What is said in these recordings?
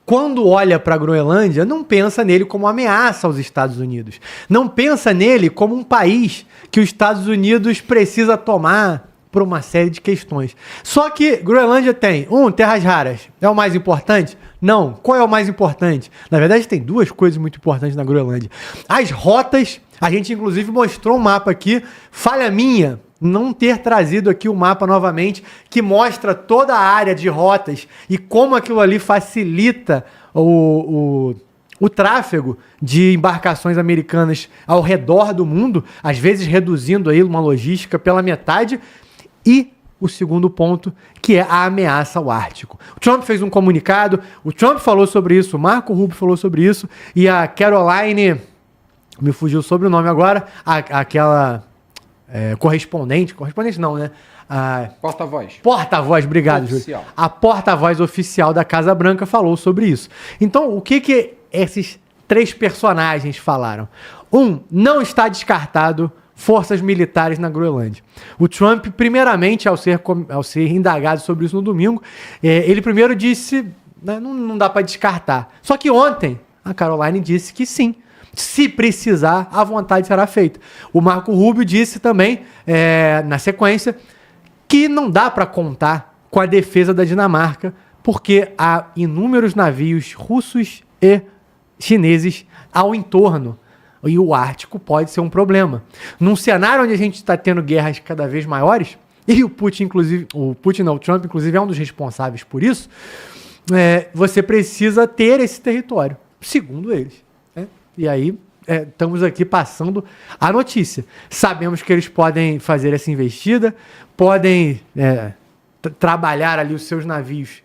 quando olha para a Groenlândia, não pensa nele como ameaça aos Estados Unidos. Não pensa nele como um país que os Estados Unidos precisa tomar por uma série de questões. Só que Groenlândia tem, terras raras. É o mais importante? Não. Qual é o mais importante? Na verdade, tem duas coisas muito importantes na Groenlândia. As rotas, a gente inclusive mostrou um mapa aqui, falha minha não ter trazido aqui o mapa novamente, que mostra toda a área de rotas e como aquilo ali facilita o tráfego de embarcações americanas ao redor do mundo, às vezes reduzindo aí uma logística pela metade. E o segundo ponto, que é a ameaça ao Ártico. O Trump fez um comunicado, o Trump falou sobre isso, o Marco Rubio falou sobre isso, e a Caroline, me fugiu sobre o nome agora, aquela correspondente não, né? Porta-voz, obrigado, Júlio. A porta-voz oficial da Casa Branca falou sobre isso. Então, o que esses três personagens falaram? Não está descartado forças militares na Groenlândia. O Trump, primeiramente, ao ser indagado sobre isso no domingo, ele primeiro disse, né, não dá para descartar. Só que ontem, a Caroline disse que sim. Se precisar, a vontade será feita. O Marco Rubio disse também, na sequência, que não dá para contar com a defesa da Dinamarca, porque há inúmeros navios russos e chineses ao entorno. E o Ártico pode ser um problema. Num cenário onde a gente está tendo guerras cada vez maiores, e o Trump, inclusive, é um dos responsáveis por isso, você precisa ter esse território, segundo eles. E aí, estamos aqui passando a notícia. Sabemos que eles podem fazer essa investida, podem trabalhar ali os seus navios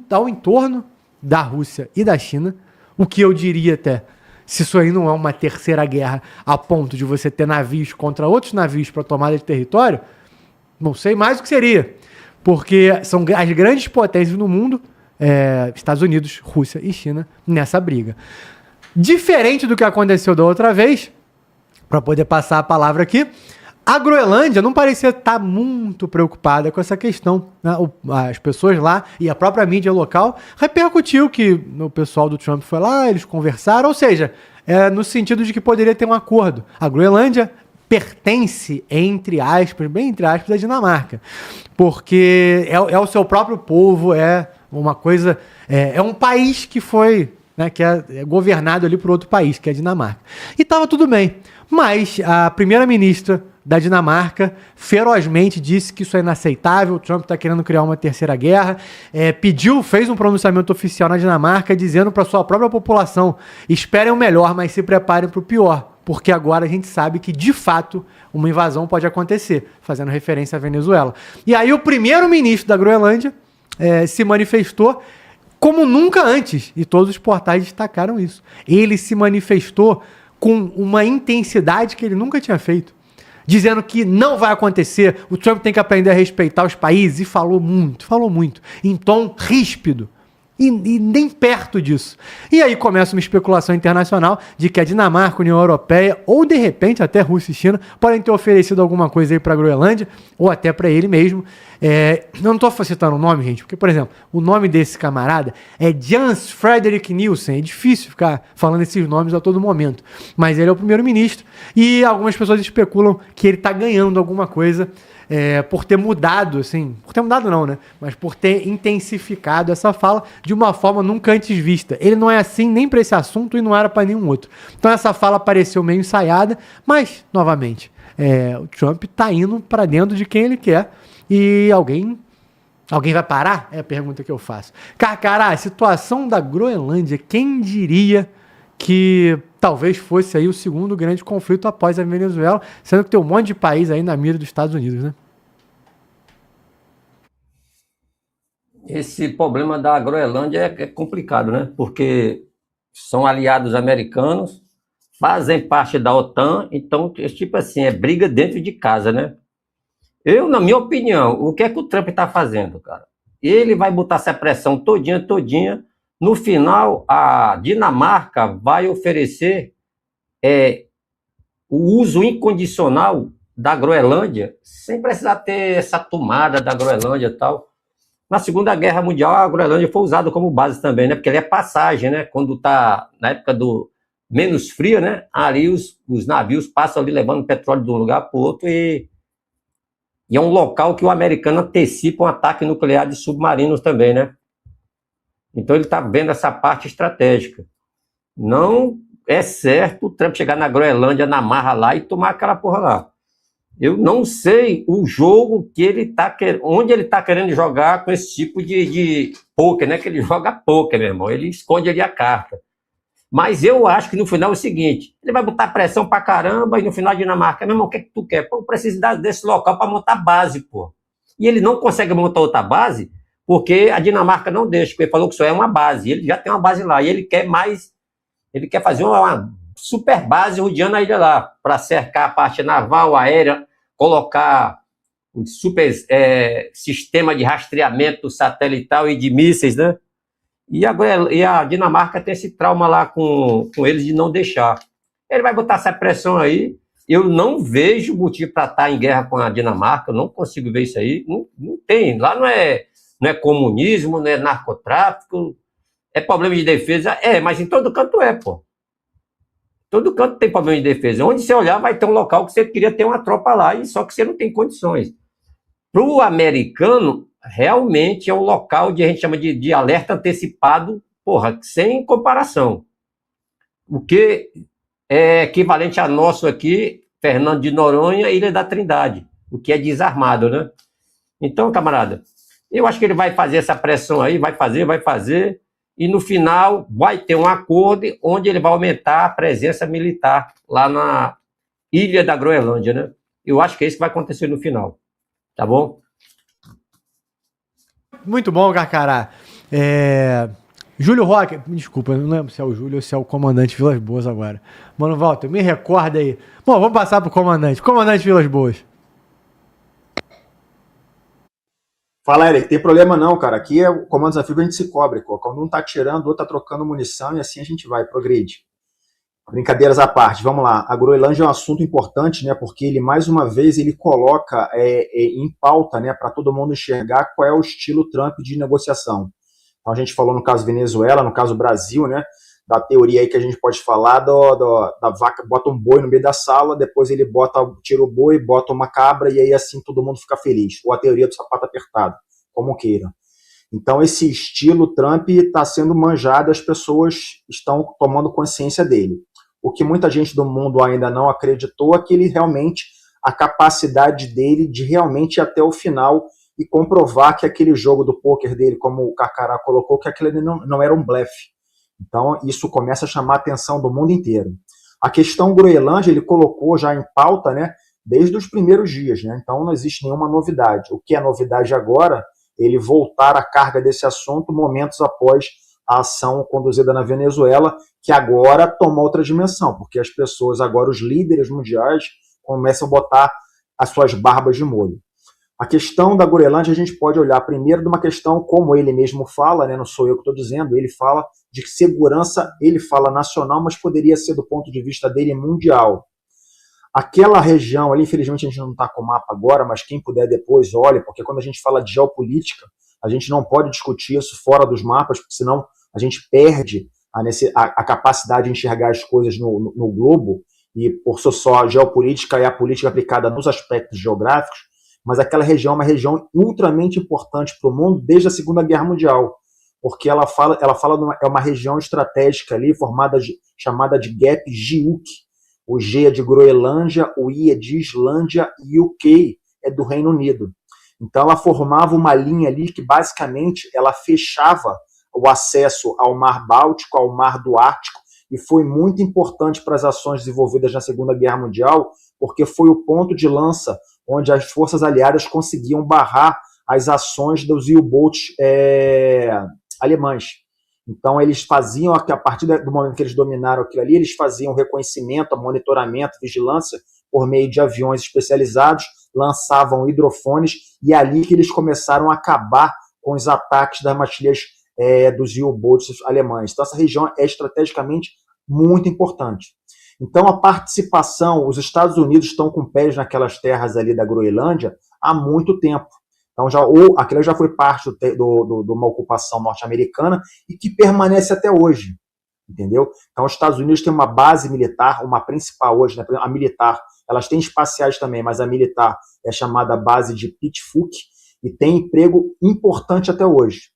ao entorno da Rússia e da China, o que eu diria até, se isso aí não é uma terceira guerra a ponto de você ter navios contra outros navios para tomada de território, não sei mais o que seria. Porque são as grandes potências no mundo, Estados Unidos, Rússia e China, nessa briga. Diferente do que aconteceu da outra vez, para poder passar a palavra aqui, a Groenlândia não parecia estar muito preocupada com essa questão, né? As pessoas lá e a própria mídia local repercutiu que o pessoal do Trump foi lá, eles conversaram, ou seja, no sentido de que poderia ter um acordo. A Groenlândia pertence, bem entre aspas, à Dinamarca, porque é o seu próprio povo, é uma coisa, é um país que foi... né, que é governado ali por outro país, que é a Dinamarca. E estava tudo bem. Mas a primeira-ministra da Dinamarca ferozmente disse que isso é inaceitável, o Trump está querendo criar uma terceira guerra, fez um pronunciamento oficial na Dinamarca dizendo para sua própria população, esperem o melhor, mas se preparem para o pior, porque agora a gente sabe que, de fato, uma invasão pode acontecer, fazendo referência à Venezuela. E aí o primeiro-ministro da Groenlândia se manifestou como nunca antes, e todos os portais destacaram isso. Ele se manifestou com uma intensidade que ele nunca tinha feito, dizendo que não vai acontecer, o Trump tem que aprender a respeitar os países, e falou muito, em tom ríspido, e nem perto disso. E aí começa uma especulação internacional de que a Dinamarca, a União Europeia, ou de repente até Rússia e China, podem ter oferecido alguma coisa aí para a Groenlândia, ou até para ele mesmo. Eu não estou citando o nome, gente, porque, por exemplo, o nome desse camarada é Jens Frederik Nielsen. É difícil ficar falando esses nomes a todo momento, mas ele é o primeiro-ministro e algumas pessoas especulam que ele está ganhando alguma coisa por ter mudado, assim, por ter mudado não, né? Mas por ter intensificado essa fala de uma forma nunca antes vista. Ele não é assim nem para esse assunto e não era para nenhum outro. Então essa fala pareceu meio ensaiada, mas, novamente, o Trump está indo para dentro de quem ele quer e alguém vai parar? É a pergunta que eu faço. Cara, a situação da Groenlândia, quem diria que talvez fosse aí o segundo grande conflito após a Venezuela, sendo que tem um monte de país aí na mira dos Estados Unidos, né? Esse problema da Groenlândia é complicado, né? Porque são aliados americanos, fazem parte da OTAN, então, tipo assim, é briga dentro de casa, né? Na minha opinião, o que é que o Trump está fazendo, cara? Ele vai botar essa pressão todinha, no final, a Dinamarca vai oferecer o uso incondicional da Groenlândia, sem precisar ter essa tomada da Groenlândia e tal. Na Segunda Guerra Mundial, a Groenlândia foi usada como base também, né? Porque ele é passagem, né? Quando está na época do menos frio, né? Ali os navios passam ali levando petróleo de um lugar para o outro e é um local que o americano antecipa um ataque nuclear de submarinos também, né? Então ele está vendo essa parte estratégica. Não é certo o Trump chegar na Groenlândia, na marra lá e tomar aquela porra lá. Eu não sei o jogo que ele tá onde ele está querendo jogar com esse tipo de poker, né? Que ele joga poker, meu irmão. Ele esconde ali a carta. Mas eu acho que no final é o seguinte: ele vai botar pressão pra caramba e no final a Dinamarca, meu irmão, o que é que tu quer? Pô, eu preciso desse local para montar base, pô. E ele não consegue montar outra base porque a Dinamarca não deixa, porque ele falou que só é uma base. Ele já tem uma base lá e ele quer mais, ele quer fazer uma super base rodeando a ilha lá, para cercar a parte naval, aérea, colocar o super sistema de rastreamento satelital e de mísseis, né? E a Dinamarca tem esse trauma lá com eles de não deixar. Ele vai botar essa pressão aí. Eu não vejo motivo para estar em guerra com a Dinamarca, eu não consigo ver isso aí. Não tem. Lá não é comunismo, não é narcotráfico, é problema de defesa. Mas em todo canto pô. Todo canto tem problema de defesa. Onde você olhar, vai ter um local que você queria ter uma tropa lá, e só que você não tem condições. Para o americano, realmente é um local a gente chama de alerta antecipado, porra, sem comparação. O que é equivalente a nosso aqui, Fernando de Noronha, Ilha da Trindade, o que é desarmado, né? Então, camarada, eu acho que ele vai fazer essa pressão aí, vai fazer, e no final vai ter um acordo onde ele vai aumentar a presença militar lá na ilha da Groenlândia, né? Eu acho que é isso que vai acontecer no final, tá bom? Muito bom, Carcará. Júlio Roque, desculpa, eu não lembro se é o Júlio ou se é o comandante Vilas Boas agora. Mano, Walter, me recorda aí. Bom, vamos passar pro comandante. Comandante Vilas Boas. Fala, Eric, tem problema não, cara. Aqui é o comando desafio que a gente se cobre. Quando um tá tirando, o outro tá trocando munição e assim a gente vai, progride. Brincadeiras à parte, vamos lá. A Groenlândia é um assunto importante, né? Porque ele, mais uma vez, ele coloca em pauta, né? Para todo mundo enxergar qual é o estilo Trump de negociação. Então a gente falou no caso Venezuela, no caso Brasil, né? Da teoria aí que a gente pode falar da vaca, bota um boi no meio da sala, depois ele tira o boi, bota uma cabra e aí assim todo mundo fica feliz. Ou a teoria do sapato apertado, como queiram. Então esse estilo Trump está sendo manjado, as pessoas estão tomando consciência dele. O que muita gente do mundo ainda não acreditou é que ele realmente, a capacidade dele de realmente ir até o final e comprovar que aquele jogo do pôquer dele, como o Carcará colocou, que aquele não era um blefe. Então, isso começa a chamar a atenção do mundo inteiro. A questão Groenlândia, ele colocou já em pauta, né, desde os primeiros dias, né? Então, não existe nenhuma novidade. O que é novidade agora, ele voltar à carga desse assunto momentos após a ação conduzida na Venezuela, que agora toma outra dimensão, porque as pessoas agora, os líderes mundiais, começam a botar as suas barbas de molho. A questão da Groenlândia, a gente pode olhar primeiro de uma questão, como ele mesmo fala, né, não sou eu que estou dizendo, ele fala de segurança, ele fala nacional, mas poderia ser do ponto de vista dele mundial. Aquela região ali, infelizmente a gente não está com o mapa agora, mas quem puder depois, olha, porque quando a gente fala de geopolítica, a gente não pode discutir isso fora dos mapas, porque senão a gente perde a capacidade de enxergar as coisas no globo, e por só a geopolítica e a política aplicada nos aspectos geográficos, mas aquela região é uma região ultramente importante para o mundo desde a Segunda Guerra Mundial, porque é uma região estratégica ali, chamada de Gap GIUK. O G é de Groenlândia, o I é de Islândia e o K é do Reino Unido. Então ela formava uma linha ali que basicamente ela fechava o acesso ao Mar Báltico, ao Mar do Ártico, e foi muito importante para as ações desenvolvidas na Segunda Guerra Mundial, porque foi o ponto de lança onde as forças aliadas conseguiam barrar as ações dos U-boats alemães. Então eles faziam, a partir do momento que eles dominaram aquilo ali, eles faziam reconhecimento, monitoramento, vigilância por meio de aviões especializados, lançavam hidrofones, e é ali que eles começaram a acabar com os ataques das armadilhas dos U-boats alemães. Então essa região é estrategicamente muito importante. Então a participação, os Estados Unidos estão com pés naquelas terras ali da Groenlândia há muito tempo. Então, aquilo já foi parte de uma ocupação norte-americana e que permanece até hoje, entendeu? Então, os Estados Unidos têm uma base militar, uma principal hoje, né? A militar, elas têm espaciais também, mas a militar é chamada base de Pittsburgh e tem emprego importante até hoje.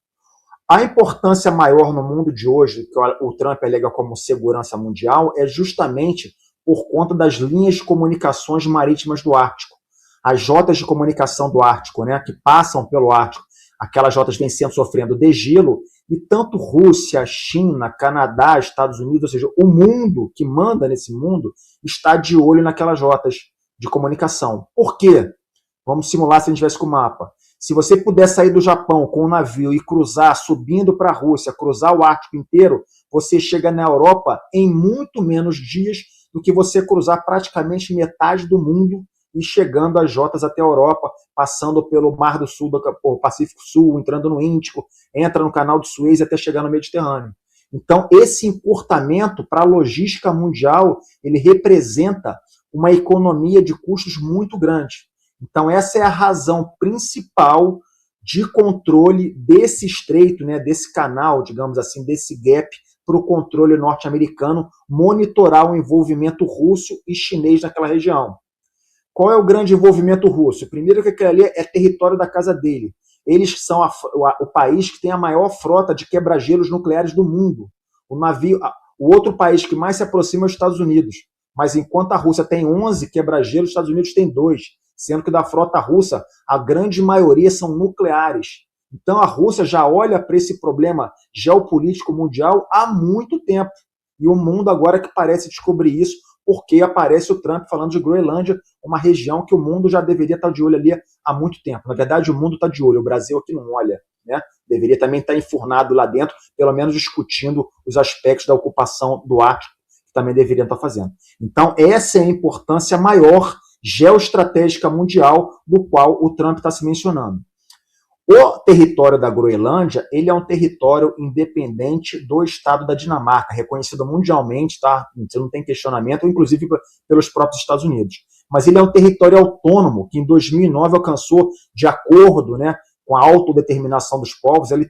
A importância maior no mundo de hoje, que o Trump alega como segurança mundial, é justamente por conta das linhas de comunicações marítimas do Ártico. As rotas de comunicação do Ártico, né, que passam pelo Ártico, aquelas rotas vêm sendo sofrendo degelo, e tanto Rússia, China, Canadá, Estados Unidos, ou seja, o mundo que manda nesse mundo, está de olho naquelas rotas de comunicação. Por quê? Vamos simular se a gente tivesse com o mapa. Se você puder sair do Japão com um navio e cruzar, subindo para a Rússia, cruzar o Ártico inteiro, você chega na Europa em muito menos dias do que você cruzar praticamente metade do mundo e chegando às rotas até a Europa, passando pelo Mar do Sul, o Pacífico Sul, entrando no Índico, entra no Canal de Suez até chegar no Mediterrâneo. Então, esse encurtamento para a logística mundial, ele representa uma economia de custos muito grande. Então, essa é a razão principal de controle desse estreito, né, desse canal, digamos assim, desse gap, para o controle norte-americano monitorar o envolvimento russo e chinês naquela região. Qual é o grande envolvimento russo? Primeiro que aquilo ali é território da casa dele. Eles são o país que tem a maior frota de quebra-gelos nucleares do mundo. O outro país que mais se aproxima é os Estados Unidos. Mas enquanto a Rússia tem 11 quebra-gelos, os Estados Unidos tem 2, sendo que da frota russa a grande maioria são nucleares. Então a Rússia já olha para esse problema geopolítico mundial há muito tempo. E o mundo agora que parece descobrir isso, porque aparece o Trump falando de Groenlândia, uma região que o mundo já deveria estar de olho ali há muito tempo. Na verdade, o mundo está de olho, o Brasil aqui não olha, né? Deveria também estar enfurnado lá dentro, pelo menos discutindo os aspectos da ocupação do Ártico, que também deveriam estar fazendo. Então, essa é a importância maior geoestratégica mundial do qual o Trump está se mencionando. O território da Groenlândia, ele é um território independente do Estado da Dinamarca, reconhecido mundialmente, tá? Você não tem questionamento, inclusive pelos próprios Estados Unidos. Mas ele é um território autônomo, que em 2009 alcançou, de acordo, né, com a autodeterminação dos povos, ele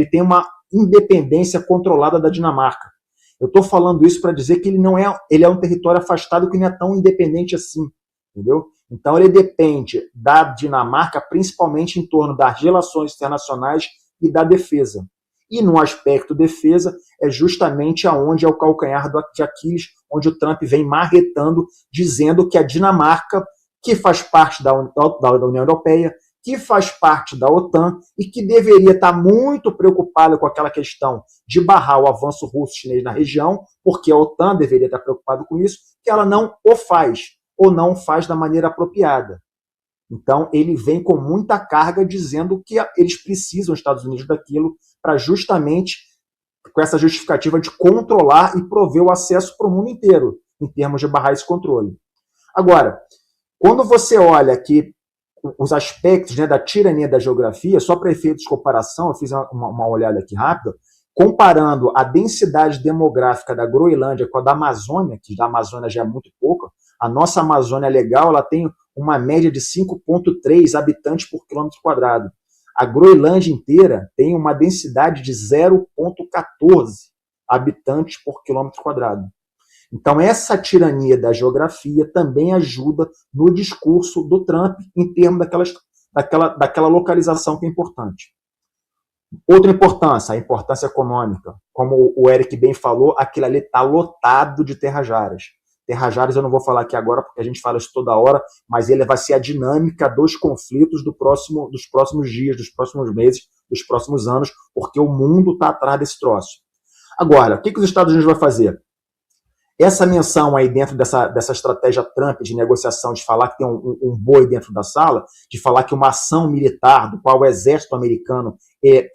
tem uma independência controlada da Dinamarca. Eu estou falando isso para dizer que ele é um território afastado que não é tão independente assim, entendeu? Então, ele depende da Dinamarca, principalmente em torno das relações internacionais e da defesa. E no aspecto defesa, é justamente aonde é o calcanhar de Aquiles, onde o Trump vem marretando, dizendo que a Dinamarca, que faz parte da União Europeia, que faz parte da OTAN e que deveria estar muito preocupada com aquela questão de barrar o avanço russo-chinês na região, porque a OTAN deveria estar preocupada com isso, que ela não o faz, ou não faz da maneira apropriada. Então, ele vem com muita carga dizendo que eles precisam, os Estados Unidos, daquilo para justamente, com essa justificativa de controlar e prover o acesso para o mundo inteiro, em termos de barrar esse controle. Agora, quando você olha que os aspectos, né, da tirania da geografia, só para efeitos de comparação, eu fiz uma olhada aqui rápida, comparando a densidade demográfica da Groenlândia com a da Amazônia, que da Amazônia já é muito pouca, a nossa Amazônia legal ela tem uma média de 5,3 habitantes por quilômetro quadrado. A Groenlândia inteira tem uma densidade de 0,14 habitantes por quilômetro quadrado. Então, essa tirania da geografia também ajuda no discurso do Trump em termos daquela localização que é importante. Outra importância, a importância econômica. Como o Eric bem falou, aquilo ali está lotado de terras raras. Terras raras eu não vou falar aqui agora, porque a gente fala isso toda hora, mas ele vai ser a dinâmica dos conflitos dos próximos dias, dos próximos meses, dos próximos anos, porque o mundo está atrás desse troço. Agora, o que os Estados Unidos vai fazer? Essa menção aí dentro dessa estratégia Trump de negociação, de falar que tem um boi dentro da sala, de falar que uma ação militar do qual o exército americano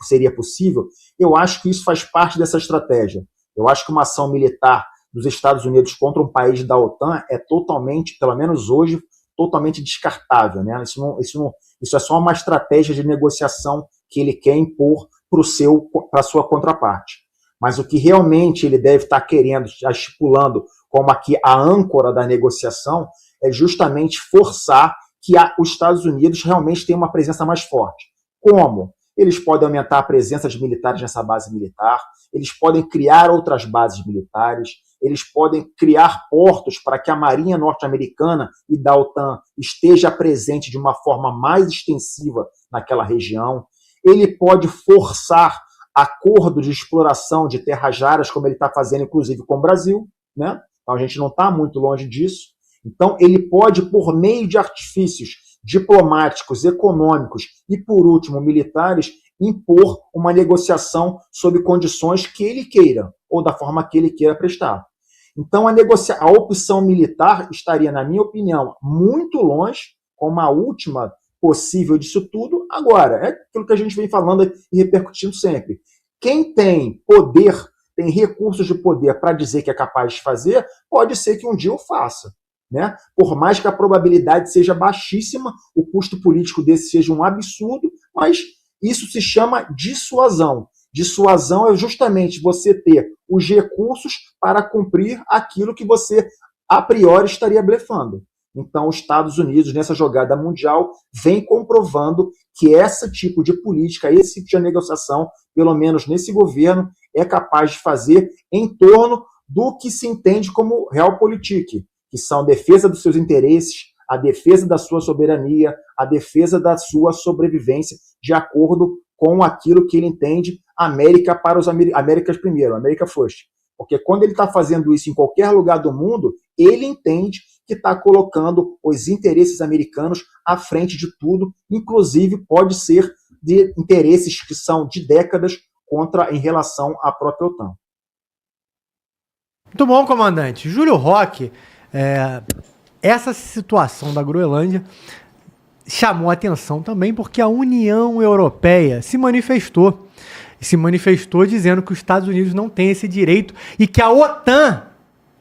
seria possível, eu acho que isso faz parte dessa estratégia. Eu acho que uma ação militar dos Estados Unidos contra um país da OTAN é totalmente, pelo menos hoje, totalmente descartável, né? Isso é só uma estratégia de negociação que ele quer impor para a sua contraparte. Mas o que realmente ele deve estar querendo, estipulando como aqui a âncora da negociação, é justamente forçar que os Estados Unidos realmente têm uma presença mais forte. Como? Eles podem aumentar a presença de militares nessa base militar, eles podem criar outras bases militares, eles podem criar portos para que a Marinha norte-americana e da OTAN esteja presente de uma forma mais extensiva naquela região. Ele pode forçar acordo de exploração de terras raras, como ele está fazendo, inclusive, com o Brasil, né? Então, a gente não está muito longe disso. Então, ele pode, por meio de artifícios diplomáticos, econômicos e, por último, militares, impor uma negociação sob condições que ele queira, ou da forma que ele queira prestar. Então, a opção militar estaria, na minha opinião, muito longe, como a última possível disso tudo. Agora, é aquilo que a gente vem falando e repercutindo sempre. Quem tem poder, tem recursos de poder para dizer que é capaz de fazer, pode ser que um dia o faça. Né? Por mais que a probabilidade seja baixíssima, o custo político desse seja um absurdo, mas isso se chama dissuasão. Dissuasão é justamente você ter os recursos para cumprir aquilo que você, a priori, estaria blefando. Então, os Estados Unidos, nessa jogada mundial, vem comprovando que esse tipo de política, esse tipo de negociação, pelo menos nesse governo, é capaz de fazer em torno do que se entende como realpolitik, que são a defesa dos seus interesses, a defesa da sua soberania, a defesa da sua sobrevivência, de acordo com aquilo que ele entende América para os Américas primeiro, América first. Porque quando ele está fazendo isso em qualquer lugar do mundo, ele entende que está colocando os interesses americanos à frente de tudo, inclusive pode ser de interesses que são de décadas em relação à própria OTAN. Muito bom, comandante. Júlio Roque, essa situação da Groenlândia chamou a atenção também porque a União Europeia se manifestou dizendo que os Estados Unidos não têm esse direito e que a OTAN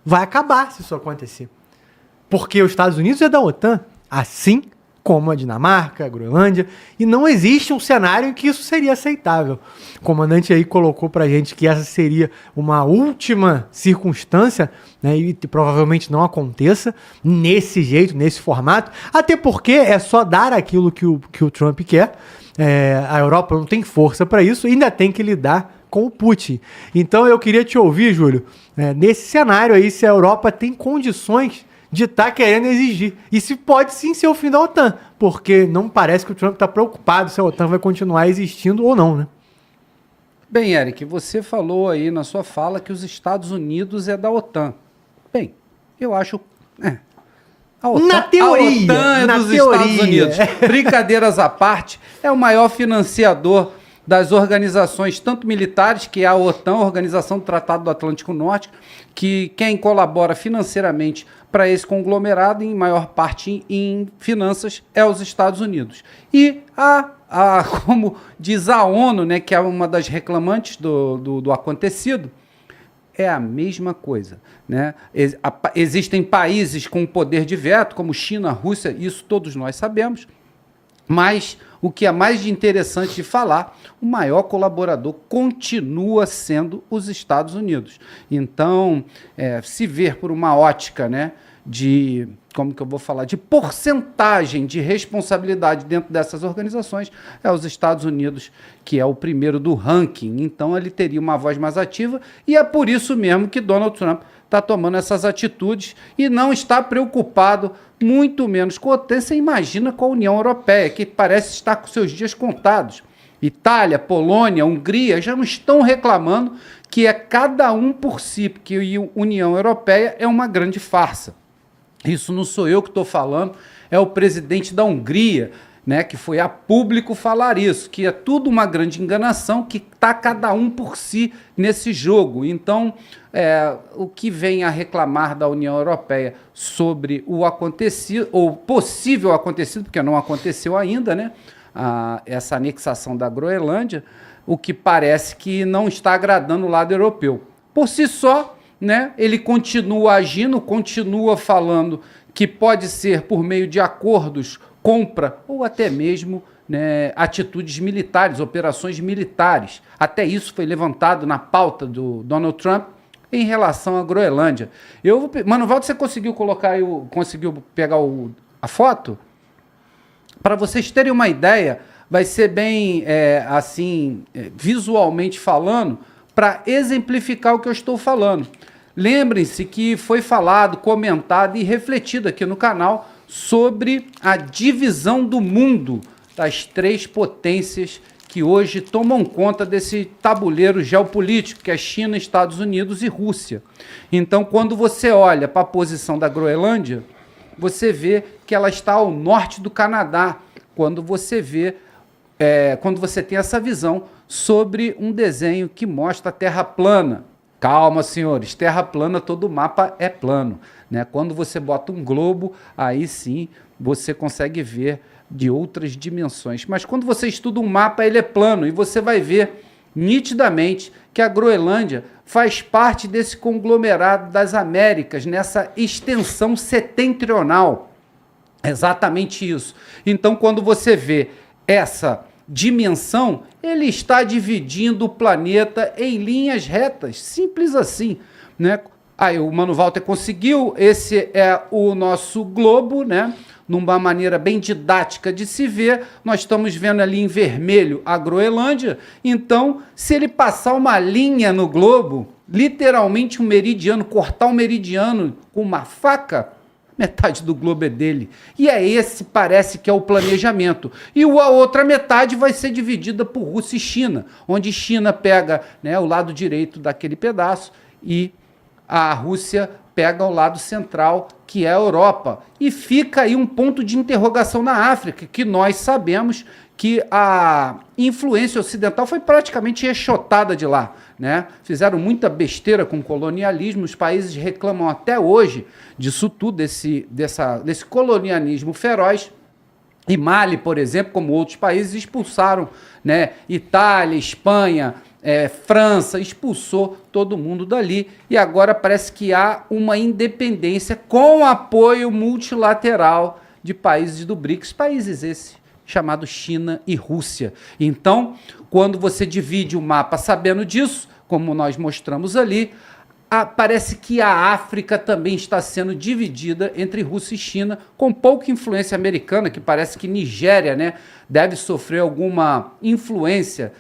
vai acabar se isso acontecer. Porque os Estados Unidos é da OTAN, assim como a Dinamarca, a Groenlândia, e não existe um cenário em que isso seria aceitável. O comandante aí colocou pra gente que essa seria uma última circunstância, né, e provavelmente não aconteça nesse jeito, nesse formato, até porque é só dar aquilo que o Trump quer. A Europa não tem força para isso, ainda tem que lidar com o Putin. Então eu queria te ouvir, Júlio, nesse cenário aí, se a Europa tem condições de estar querendo exigir. E se pode sim ser o fim da OTAN, porque não parece que o Trump está preocupado se a OTAN vai continuar existindo ou não, né? Bem, Eric, você falou aí na sua fala que os Estados Unidos é da OTAN. Bem, eu acho... A OTAN, na teoria, a OTAN é dos Estados Unidos. Brincadeiras à parte, é o maior financiador das organizações, tanto militares, que é a OTAN, a Organização do Tratado do Atlântico Norte, que quem colabora financeiramente para esse conglomerado, em maior parte em finanças, é os Estados Unidos. E como diz a ONU, né, que é uma das reclamantes do acontecido, é a mesma coisa, né? Existem países com poder de veto, como China, Rússia, isso todos nós sabemos, mas o que é mais interessante de falar, o maior colaborador continua sendo os Estados Unidos. Então, se ver por uma ótica, né, como que eu vou falar, de porcentagem de responsabilidade dentro dessas organizações, é os Estados Unidos que é o primeiro do ranking. Então, ele teria uma voz mais ativa e é por isso mesmo que Donald Trump está tomando essas atitudes e não está preocupado, muito menos com a OTAN. Você imagina com a União Europeia, que parece estar com seus dias contados. Itália, Polônia, Hungria já não estão reclamando que é cada um por si, porque a União Europeia é uma grande farsa. Isso não sou eu que estou falando, é o presidente da Hungria, né, que foi a público falar isso, que é tudo uma grande enganação, que está cada um por si nesse jogo. Então, o que vem a reclamar da União Europeia sobre o acontecido, ou possível acontecido, porque não aconteceu ainda, né, essa anexação da Groenlândia, o que parece que não está agradando o lado europeu. Por si só, né, ele continua agindo, continua falando que pode ser por meio de acordos, compra ou até mesmo, né, atitudes militares, operações militares. Até isso foi levantado na pauta do Donald Trump em relação à Groenlândia. Mano, Valdo, você conseguiu colocar conseguiu pegar a foto? Para vocês terem uma ideia, vai ser bem, visualmente falando, para exemplificar o que eu estou falando. Lembrem-se que foi falado, comentado e refletido aqui no canal sobre a divisão do mundo das 3 potências que hoje tomam conta desse tabuleiro geopolítico, que é China, Estados Unidos e Rússia. Então, quando você olha para a posição da Groenlândia, você vê que ela está ao norte do Canadá, quando você tem essa visão sobre um desenho que mostra a Terra plana. Calma, senhores, Terra plana, todo mapa é plano, né? Quando você bota um globo, aí sim você consegue ver de outras dimensões. Mas quando você estuda um mapa, ele é plano, e você vai ver nitidamente que a Groenlândia faz parte desse conglomerado das Américas, nessa extensão setentrional. Exatamente isso. Então, quando você vê essa dimensão, ele está dividindo o planeta em linhas retas, simples assim, né? Aí o Mano Walter conseguiu, esse é o nosso globo, né? Numa maneira bem didática de se ver, nós estamos vendo ali em vermelho a Groenlândia. Então, se ele passar uma linha no globo, literalmente um meridiano, cortar um meridiano com uma faca, metade do globo é dele. E é esse, parece que é o planejamento. E a outra metade vai ser dividida por Rússia e China, onde China pega, né, o lado direito daquele pedaço e a Rússia pega o lado central, que é a Europa. E fica aí um ponto de interrogação na África, que nós sabemos que a influência ocidental foi praticamente enxotada de lá, né? Fizeram muita besteira com o colonialismo, os países reclamam até hoje disso tudo, desse colonialismo feroz. E Mali, por exemplo, como outros países, expulsaram, né? Itália, Espanha, França, expulsou todo mundo dali, e agora parece que há uma independência com apoio multilateral de países do BRICS, países esses chamados China e Rússia. Então, quando você divide o mapa sabendo disso, como nós mostramos ali, parece que a África também está sendo dividida entre Rússia e China, com pouca influência americana, que parece que Nigéria, né, deve sofrer alguma influência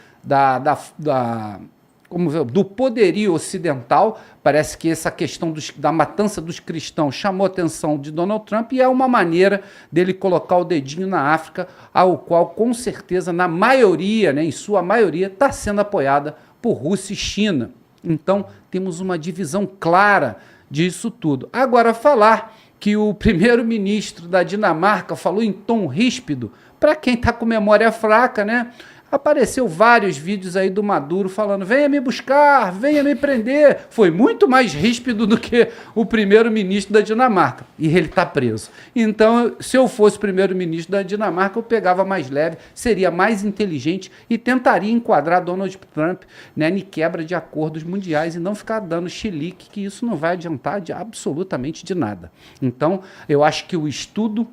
do poderio ocidental. Parece que essa questão da matança dos cristãos chamou a atenção de Donald Trump, e é uma maneira dele colocar o dedinho na África, ao qual, com certeza, na maioria, né, em sua maioria, está sendo apoiada por Rússia e China. Então, temos uma divisão clara disso tudo. Agora, falar que o primeiro-ministro da Dinamarca falou em tom ríspido, para quem está com memória fraca, né? Apareceu vários vídeos aí do Maduro falando: venha me buscar, venha me prender. Foi muito mais ríspido do que o primeiro-ministro da Dinamarca. E ele está preso. Então, se eu fosse primeiro-ministro da Dinamarca, eu pegava mais leve, seria mais inteligente e tentaria enquadrar Donald Trump, né, em quebra de acordos mundiais, e não ficar dando chilique, que isso não vai adiantar absolutamente de nada. Então, eu acho que o estudo,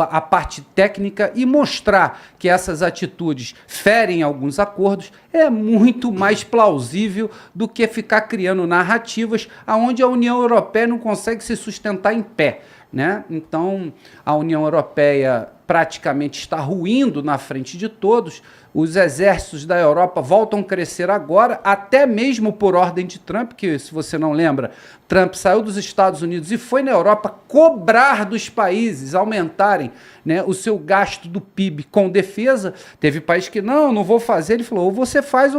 a parte técnica, e mostrar que essas atitudes ferem alguns acordos, é muito mais plausível do que ficar criando narrativas onde a União Europeia não consegue se sustentar em pé, né? Então, a União Europeia praticamente está ruindo na frente de todos. Os exércitos da Europa voltam a crescer agora, até mesmo por ordem de Trump, que, se você não lembra, Trump saiu dos Estados Unidos e foi na Europa cobrar dos países aumentarem, né, o seu gasto do PIB com defesa. Teve país que não vou fazer. Ele falou: ou você faz,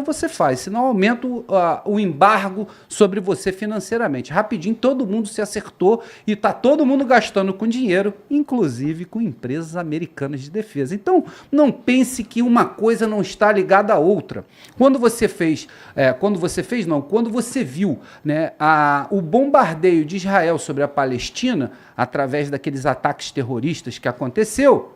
senão aumento o embargo sobre você financeiramente. Rapidinho, todo mundo se acertou e está todo mundo gastando com dinheiro, inclusive com empresas americanas de defesa. Então, não pense que uma coisa não está ligada à outra. Quando você viu, né, o bombardeio de Israel sobre a Palestina, através daqueles ataques terroristas que aconteceu,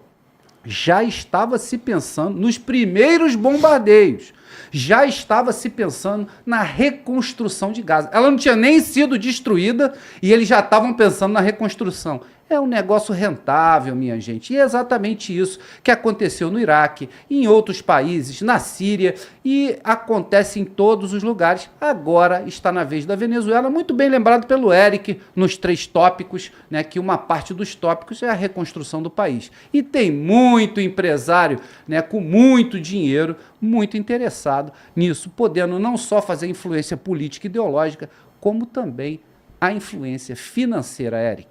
já estava se pensando nos primeiros bombardeios, já estava se pensando na reconstrução de Gaza. Ela não tinha nem sido destruída e eles já estavam pensando na reconstrução. É um negócio rentável, minha gente. E é exatamente isso que aconteceu no Iraque, em outros países, na Síria, e acontece em todos os lugares. Agora está na vez da Venezuela, muito bem lembrado pelo Eric nos 3 tópicos, né, que uma parte dos tópicos é a reconstrução do país. E tem muito empresário, né, com muito dinheiro, muito interessado nisso, podendo não só fazer influência política e ideológica, como também a influência financeira, Eric.